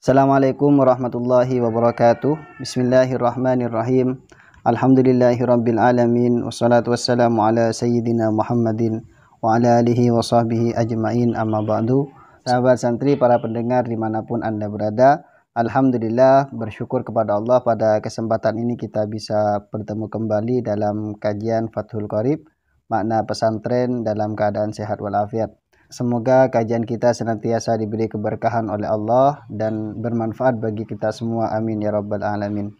Assalamualaikum warahmatullahi wabarakatuh. Bismillahirrahmanirrahim. Alhamdulillahirabbil alamin wassalatu wassalamu ala sayyidina Muhammadin wa ala alihi wa sahbihi ajmain, amma ba'du. Sahabat santri, para pendengar dimanapun Anda berada, alhamdulillah, bersyukur kepada Allah pada kesempatan ini kita bisa bertemu kembali dalam kajian Fathul Qorib, makna pesantren dalam keadaan sehat walafiat. Semoga kajian kita senantiasa diberi keberkahan oleh Allah dan bermanfaat bagi kita semua. Amin ya rabbal alamin.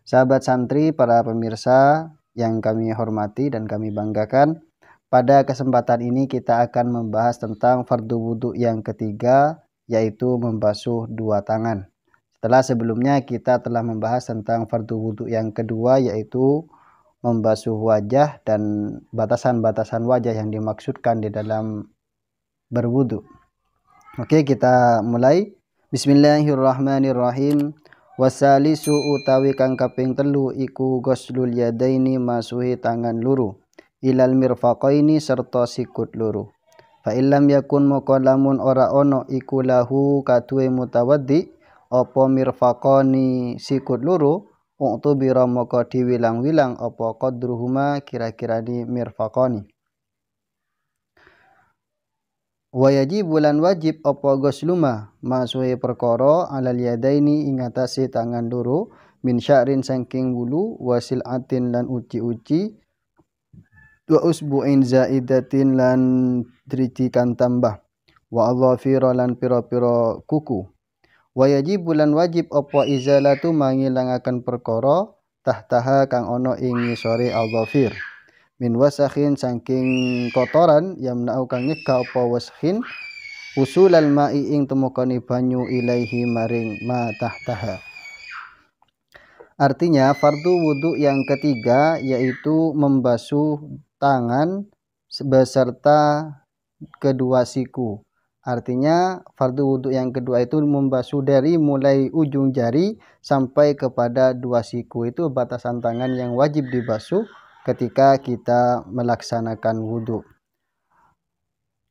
Sahabat santri, para pemirsa yang kami hormati dan kami banggakan, pada kesempatan ini kita akan membahas tentang fardu wudhu yang ketiga, yaitu membasuh dua tangan. Setelah sebelumnya kita telah membahas tentang fardu wudhu yang kedua, yaitu membasuh wajah dan batasan-batasan wajah yang dimaksudkan di dalam berwudu. Oke, kita mulai. Bismillahirrahmanirrahim. Wasalisu utawi kang kaping telu iku ghuslul yadaini, masuhi tangan luru, ilal mirfaqaini serta sikut luru. Fa illam yakun moko lamun ora ono iku lahu kaduwe mutawaddi apa mirfaqani sikut luru, uktubira moko diwilang-wilang apa qadruhuma kira-kira di mirfaqani. Wajib bulan wajib apa ghusluma masuhi perkara alal yadaini ing atase tangan loro, min sya'rin saking wulu, wasil atin lan uci-uci, wa usbu'in zaidatin lan dritikan tambah, wa adhafira lan pira-pira kuku. Wajib bulan wajib apa izalatu mangilangaken perkara tahtaha kang ana ing ngisore adhafir, min wasakhin saking kotoran, yamna'u kang nyegah apa wasakhin usulal ma'i ing temukani banyu ilaihi maring ma tahtaha. Artinya fardu wudhu yang ketiga yaitu membasuh tangan beserta kedua siku. Artinya fardu wudhu yang kedua itu membasuh dari mulai ujung jari sampai kepada dua siku. Itu batasan tangan yang wajib dibasuh ketika kita melaksanakan wudhu.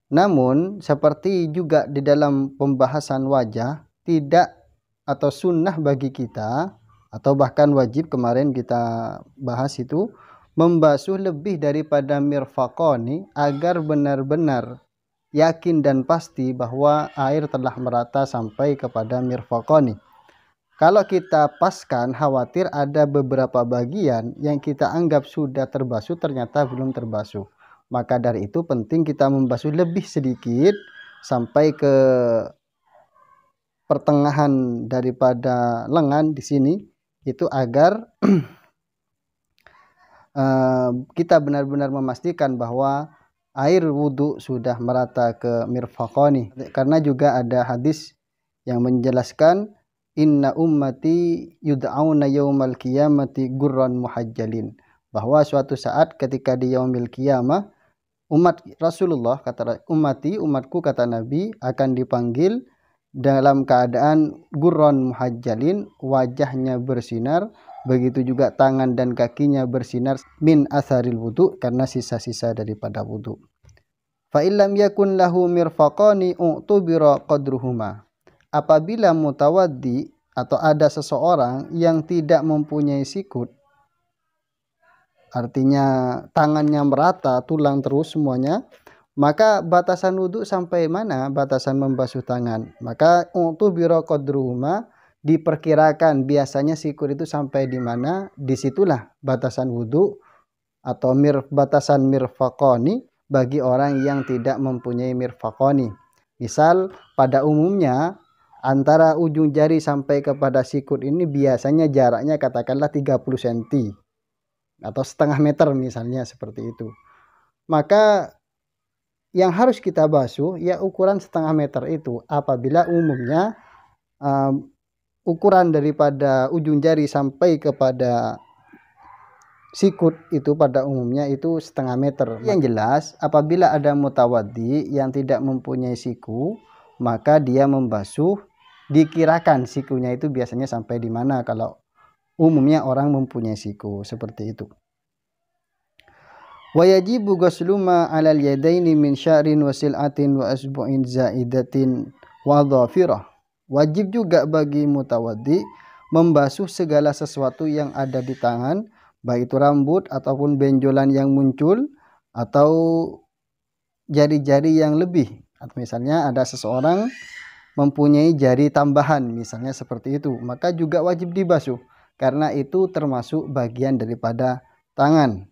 Namun seperti juga di dalam pembahasan wajah, tidak atau sunnah bagi kita atau bahkan wajib kemarin kita bahas itu membasuh lebih daripada mirfaqani agar benar-benar yakin dan pasti bahwa air telah merata sampai kepada mirfaqani. Kalau kita paskan, khawatir ada beberapa bagian yang kita anggap sudah terbasuh ternyata belum terbasuh. Maka dari itu penting kita membasuh lebih sedikit sampai ke pertengahan daripada lengan di sini, itu agar kita benar-benar memastikan bahwa air wudhu sudah merata ke mirfaqani. Karena juga ada hadis yang menjelaskan inna ummati yud'auna yaumal qiyamati gurran muhajjalin, bahwa suatu saat ketika di yaumil qiyamah umat Rasulullah, kata umatku kata Nabi, akan dipanggil dalam keadaan gurran muhajjalin, wajahnya bersinar, begitu juga tangan dan kakinya bersinar, min atharil wudu, karena sisa-sisa daripada wudu. Fa illam yakun lahu mirfaqani u'tubira qadruhuma. Apabila mutawaddi atau ada seseorang yang tidak mempunyai sikut, artinya tangannya merata, tulang terus semuanya, maka batasan wudhu sampai mana batasan membasuh tangan? Maka u'tubira qadruhuma, diperkirakan biasanya sikut itu sampai di mana, disitulah batasan wudhu atau batasan mirfaqani bagi orang yang tidak mempunyai mirfaqani. Misal pada umumnya antara ujung jari sampai kepada sikut ini biasanya jaraknya katakanlah 30 cm atau setengah meter misalnya, seperti itu. Maka yang harus kita basuh ya ukuran setengah meter itu, apabila umumnya ukuran daripada ujung jari sampai kepada sikut itu pada umumnya itu setengah meter. Yang jelas apabila ada mutawaddi yang tidak mempunyai siku, maka dia membasuh, dikirakan sikunya itu biasanya sampai di mana kalau umumnya orang mempunyai siku, seperti itu. Wa yajibu ghusluma 'alal yadaini min sya'rin wa sil'atin wa asbu'in zaidatin wa dhafirah. Wajib juga bagi mutawaddi membasuh segala sesuatu yang ada di tangan, baik itu rambut ataupun benjolan yang muncul atau jari-jari yang lebih. Atau misalnya ada seseorang mempunyai jari tambahan, misalnya seperti itu, maka juga wajib dibasuh karena itu termasuk bagian daripada tangan.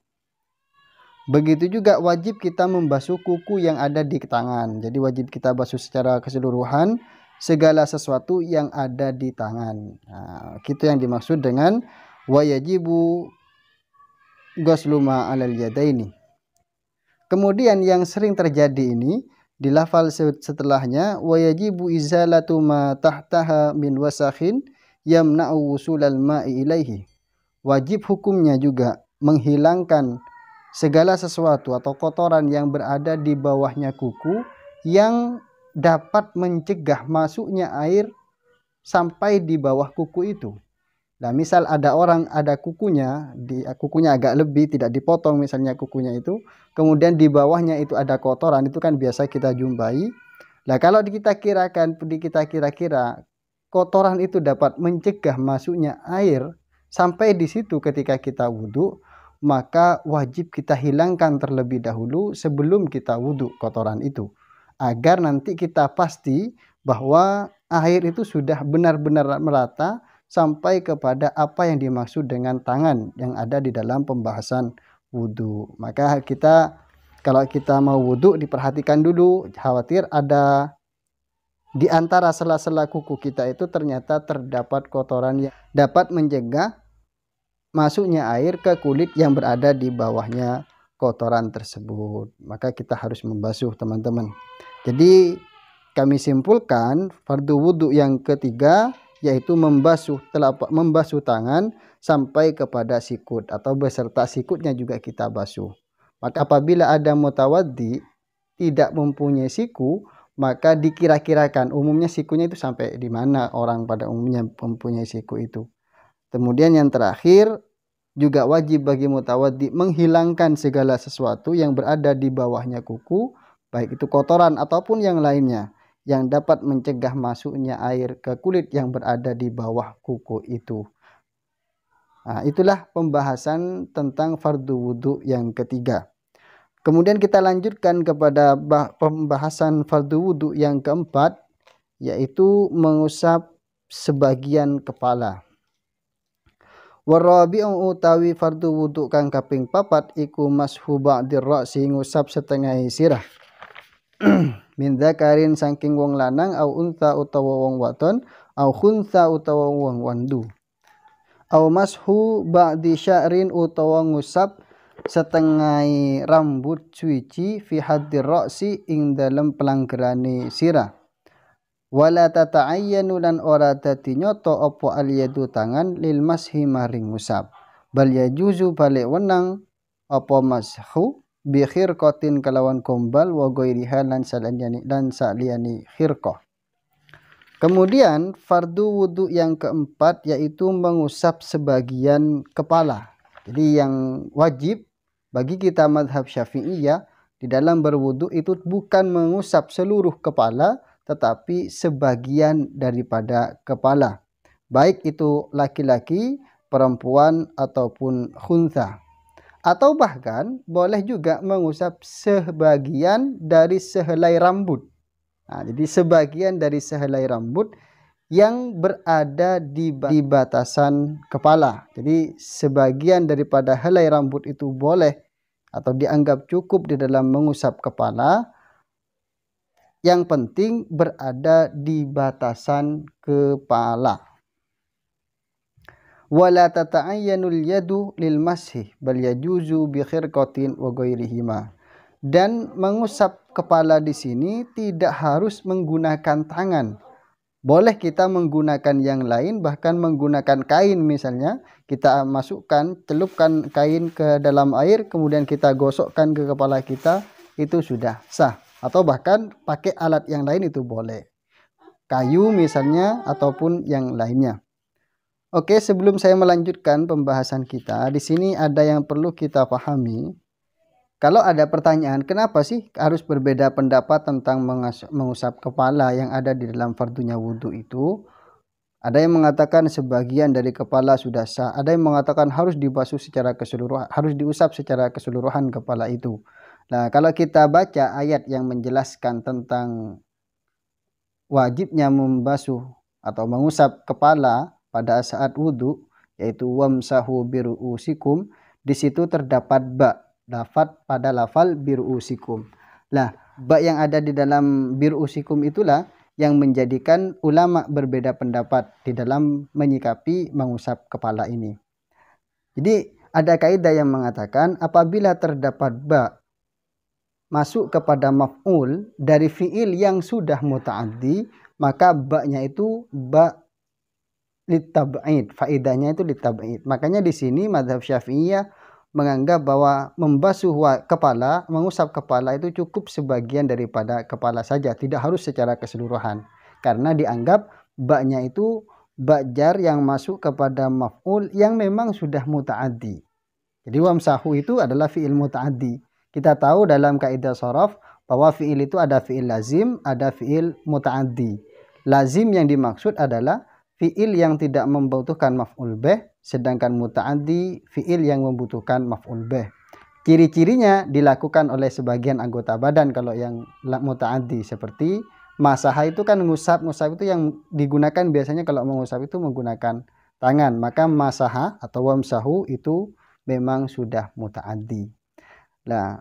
Begitu juga wajib kita membasuh kuku yang ada di tangan. Jadi wajib kita basuh secara keseluruhan segala sesuatu yang ada di tangan. Nah, itu yang dimaksud dengan wajibu ghuslu ma 'alal yadaini. Kemudian yang sering terjadi ini di lafal setelahnya wajibu izalatu ma tahtaha min wasakhin yamna'u wusulal ma'i ilaihi. Wajib hukumnya juga menghilangkan segala sesuatu atau kotoran yang berada di bawahnya kuku yang dapat mencegah masuknya air sampai di bawah kuku itu. Nah, misal ada orang ada kukunya agak lebih, tidak dipotong misalnya kukunya itu, kemudian di bawahnya itu ada kotoran, itu kan biasa kita jumpai. Nah, kalau kita kira-kira kotoran itu dapat mencegah masuknya air sampai di situ ketika kita wudhu, maka wajib kita hilangkan terlebih dahulu sebelum kita wudhu kotoran itu, agar nanti kita pasti bahwa air itu sudah benar-benar merata sampai kepada apa yang dimaksud dengan tangan yang ada di dalam pembahasan wudhu. Maka kalau kita mau wudhu diperhatikan dulu, khawatir ada di antara sela-sela kuku kita itu ternyata terdapat kotoran yang dapat mencegah masuknya air ke kulit yang berada di bawahnya kotoran tersebut. Maka kita harus membasuh, teman-teman. Jadi kami simpulkan fardu wudhu yang ketiga yaitu membasuh tangan sampai kepada sikut atau beserta sikutnya juga kita basuh. Maka apabila ada mutawaddi tidak mempunyai siku, maka dikira-kirakan umumnya sikunya itu sampai di mana orang pada umumnya mempunyai siku itu. Kemudian yang terakhir juga wajib bagi mutawaddi menghilangkan segala sesuatu yang berada di bawahnya kuku, baik itu kotoran ataupun yang lainnya, yang dapat mencegah masuknya air ke kulit yang berada di bawah kuku itu. Nah, itulah pembahasan tentang fardu wudhu yang ketiga. Kemudian kita lanjutkan kepada pembahasan fardu wudhu yang keempat, yaitu mengusap sebagian kepala. Warabi'u utawi fardu wudhu kang kaping papat iku mashu ba'dir ra'si ngusap setengah sirah. Min dzakarin saking wong lanang au unta utawa wong wadon au khuntha utawa wong wandu au mashu ba'di sya'rin utawa ngusap setengah rambut suci fi haddir ra'si ing dalem pelanggerane sirah. Wala tata'ayyanu lan ora dadi nyoto apa aliyadu tangan lil mashi maring ngusap, bal yajuzu balik wenang apa mashu bi khirqatin kalawan kombal wa ghairiha lan saliyani khirqah. Kemudian fardu wudhu yang keempat yaitu mengusap sebagian kepala. Jadi yang wajib bagi kita mazhab Syafi'iyah di dalam berwudhu itu bukan mengusap seluruh kepala tetapi sebagian daripada kepala, baik itu laki-laki, perempuan ataupun khuntha. Atau bahkan boleh juga mengusap sebagian dari sehelai rambut. Nah, jadi sebagian dari sehelai rambut yang berada di batasan kepala. Jadi sebagian daripada helai rambut itu boleh atau dianggap cukup di dalam mengusap kepala. Yang penting berada di batasan kepala. Wala tata'ayyanul yadu lil mashi bal yajuzu bi khirqatin wa ghairihima. Dan mengusap kepala di sini tidak harus menggunakan tangan. Boleh kita menggunakan yang lain, bahkan menggunakan kain misalnya. Kita celupkan kain ke dalam air, kemudian kita gosokkan ke kepala kita, itu sudah sah. Atau bahkan pakai alat yang lain itu boleh. Kayu misalnya ataupun yang lainnya. Oke, sebelum saya melanjutkan pembahasan kita, di sini ada yang perlu kita pahami. Kalau ada pertanyaan, kenapa sih harus berbeda pendapat tentang mengusap kepala yang ada di dalam fardunya wudhu itu? Ada yang mengatakan sebagian dari kepala sudah sah, ada yang mengatakan harus dibasuh secara keseluruhan, harus diusap secara keseluruhan kepala itu. Nah, kalau kita baca ayat yang menjelaskan tentang wajibnya membasuh atau mengusap kepala pada saat wudhu, yaitu wamsahu biru'usikum, di situ terdapat ba, lafad pada lafal biru'usikum. Nah, ba yang ada di dalam biru'usikum itulah yang menjadikan ulama berbeda pendapat di dalam menyikapi mengusap kepala ini. Jadi ada kaidah yang mengatakan apabila terdapat ba masuk kepada maf'ul dari fi'il yang sudah muta'addi, maka ba-nya itu ba litab'id, faedahnya itu litab'id. Makanya di sini mazhab Syafi'iyah menganggap bahwa membasuh kepala, mengusap kepala itu cukup sebagian daripada kepala saja, tidak harus secara keseluruhan. Karena dianggap ba-nya itu ba jar yang masuk kepada maf'ul yang memang sudah muta'addi. Jadi wamsahu itu adalah fi'il muta'addi. Kita tahu dalam kaidah sharaf bahwa fi'il itu ada fi'il lazim, ada fi'il muta'addi. Lazim yang dimaksud adalah fi'il yang tidak membutuhkan maf'ul bih, sedangkan muta'addi fi'il yang membutuhkan maf'ul bih. Ciri-cirinya dilakukan oleh sebagian anggota badan kalau yang muta'addi, seperti masaha itu kan ngusap itu yang digunakan biasanya kalau mengusap itu menggunakan tangan, maka masaha atau wamsahu itu memang sudah muta'addi. Nah,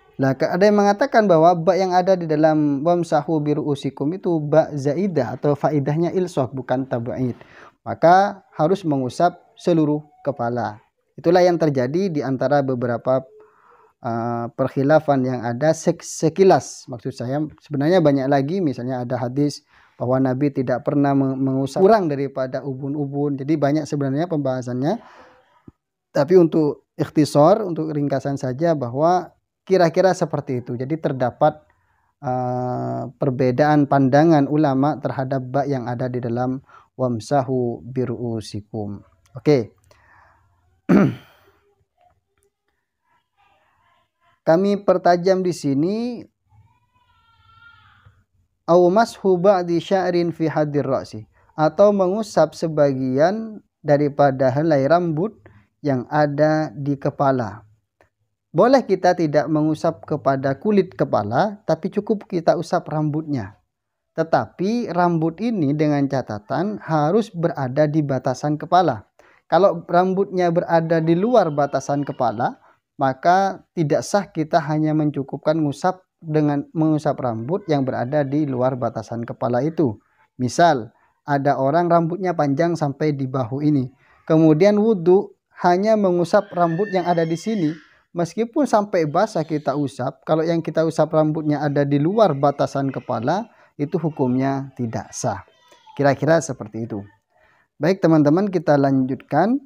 ada yang mengatakan bahwa ba yang ada di dalam wamsahu biru'usikum itu ba zaidah atau faidahnya ilsaq bukan tab'id. Maka harus mengusap seluruh kepala. Itulah yang terjadi di antara beberapa perkhilafan yang ada sekilas. Maksud saya sebenarnya banyak lagi, misalnya ada hadis bahwa Nabi tidak pernah mengusap kurang daripada ubun-ubun. Jadi banyak sebenarnya pembahasannya. Tapi untuk ikhtisar, untuk ringkasan saja bahwa kira-kira seperti itu. Jadi terdapat perbedaan pandangan ulama terhadap ba yang ada di dalam wamsahu biru'usikum. Oke. Kami pertajam di sini au mashu ba'di sya'rin fi hadir ra'si, atau mengusap sebagian daripada helai rambut yang ada di kepala. Boleh kita tidak mengusap kepada kulit kepala, tapi cukup kita usap rambutnya. Tetapi rambut ini dengan catatan harus berada di batasan kepala. Kalau rambutnya berada di luar batasan kepala, maka tidak sah kita hanya mencukupkan mengusap rambut yang berada di luar batasan kepala itu. Misal, ada orang rambutnya panjang sampai di bahu ini. Kemudian wudhu hanya mengusap rambut yang ada di sini. Meskipun sampai basah kita usap, kalau yang kita usap rambutnya ada di luar batasan kepala, itu hukumnya tidak sah. Kira-kira seperti itu. Baik teman-teman, kita lanjutkan.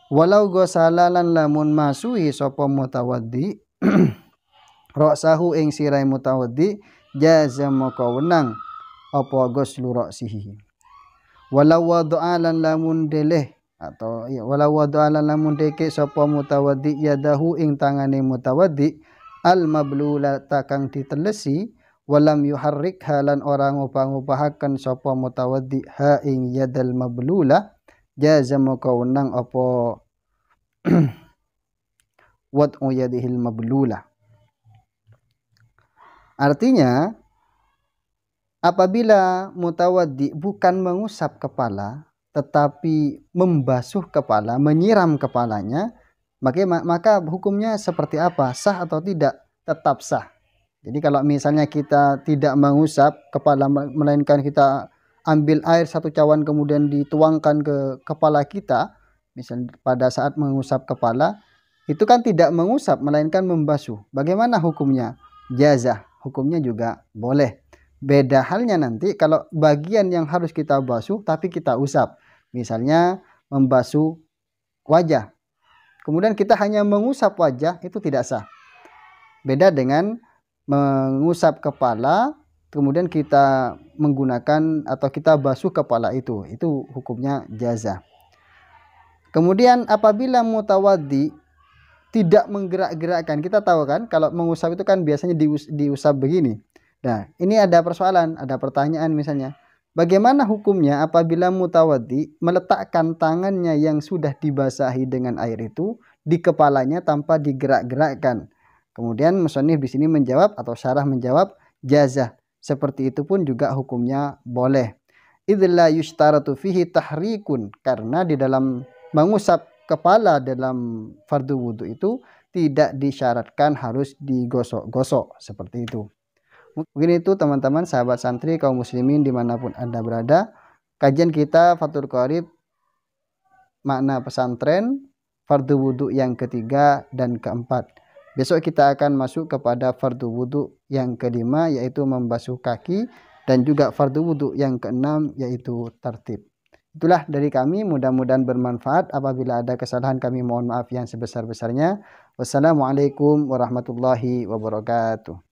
Walau gosalalan lamun masuhi sapa mutawaddi ra'sahu ing sirai mutawaddi jaza maka wenang apa goslu ra'sihi. Walau wada'alan lamun deleh atau ya walau wada'alan lamun deke sapa mutawaddi yadahu ing tangane mutawaddi al mablula takang ditelesi walam yuharrik halan orang ngubah-ngubahaken sapa mutawaddi ha ing yadal mablula jaza maka wenang apa wad'u yadihil mablula. Artinya apabila mutawaddi bukan mengusap kepala tetapi membasuh kepala, menyiram kepalanya, maka hukumnya seperti apa? Sah atau tidak? Tetap sah. Jadi kalau misalnya kita tidak mengusap kepala, melainkan kita ambil air satu cawan kemudian dituangkan ke kepala kita, misalnya pada saat mengusap kepala, itu kan tidak mengusap melainkan membasuh. Bagaimana hukumnya? Jazah, hukumnya juga boleh. Beda halnya nanti kalau bagian yang harus kita basuh tapi kita usap. Misalnya membasuh wajah, kemudian kita hanya mengusap wajah, itu tidak sah. Beda dengan mengusap kepala kemudian kita menggunakan atau kita basuh kepala, itu hukumnya jazah. Kemudian apabila mutawaddi tidak menggerak-gerakkan. Kita tahu kan kalau mengusap itu kan biasanya diusap begini. Nah, ini ada persoalan, ada pertanyaan misalnya. Bagaimana hukumnya apabila mutawaddi meletakkan tangannya yang sudah dibasahi dengan air itu di kepalanya tanpa digerak-gerakkan? Kemudian musannif di sini menjawab atau syarah menjawab jazah. Seperti itu pun juga hukumnya boleh. Idza yushtaratu fihi tahrikun, karena di dalam mengusap kepala dalam fardu wudhu itu tidak disyaratkan harus digosok-gosok seperti itu. Mungkin itu teman-teman sahabat santri kaum muslimin dimanapun Anda berada, kajian kita Fathul Qorib makna pesantren fardu wudhu yang ketiga dan keempat. Besok kita akan masuk kepada fardu wudhu yang kelima, yaitu membasuh kaki, dan juga fardu wudhu yang keenam yaitu tertib. Itulah dari kami, mudah-mudahan bermanfaat. Apabila ada kesalahan kami mohon maaf yang sebesar-besarnya. Wassalamualaikum warahmatullahi wabarakatuh.